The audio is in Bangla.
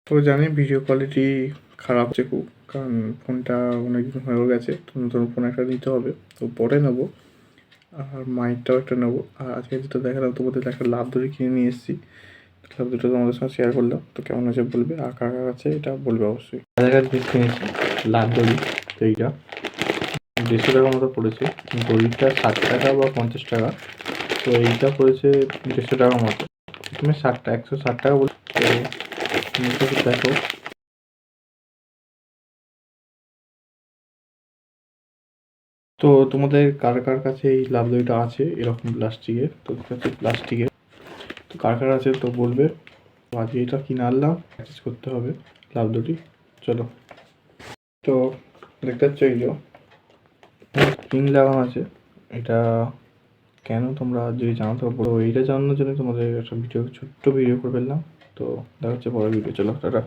তো জানি ভিডিও কোয়ালিটি খারাপ হচ্ছে খুব, কারণ ফোনটা অনেকদিন হয়েও গেছে, তো নতুন ফোন একটা নিতে হবে, তো পরে নেবো। আর মাইকটাও একটা নেবো। আর আজকে যেটা দেখালাম তোমাদের একটা লাভ দড়ি কিনে নিয়ে এসেছি, লাভ দুটো তোমাদের সঙ্গে শেয়ার করলাম। তো কেমন আছে বলবে, আর কার কার আছে এটা বলবে অবশ্যই। হাজার পিস কিনেছি লাভ দড়ি, তো এইটা 150 টাকার মতো পড়েছে। দড়িটা 60 টাকা বা 50 টাকা, তো এইটা পড়েছে 150 টাকার মতো। তুমি 160 টাকা বলছো, তো দেখো। তো তোমাদের কার কার কাছে এই লাভ দড়িটা আছে এরকম প্লাস্টিকের, তো কাছে প্লাস্টিকের, তো কার কার আছে তো বলবে। তো আজকে এটা কিনে আনলাম, প্র্যাকটিস করতে হবে লাভ দড়ি। চলো, তো দেখতে পাচ্ছ এই যে স্প্রিং লাগানো আছে। এটা কেন তোমরা যদি জানাতে পারো, তো এইটা জানানোর জন্য তোমাদের একটা ভিডিও, ছোট্ট ভিডিও করে ফেললাম। তো দেখা হচ্ছে পরের ভিডিও, চলো টাটা।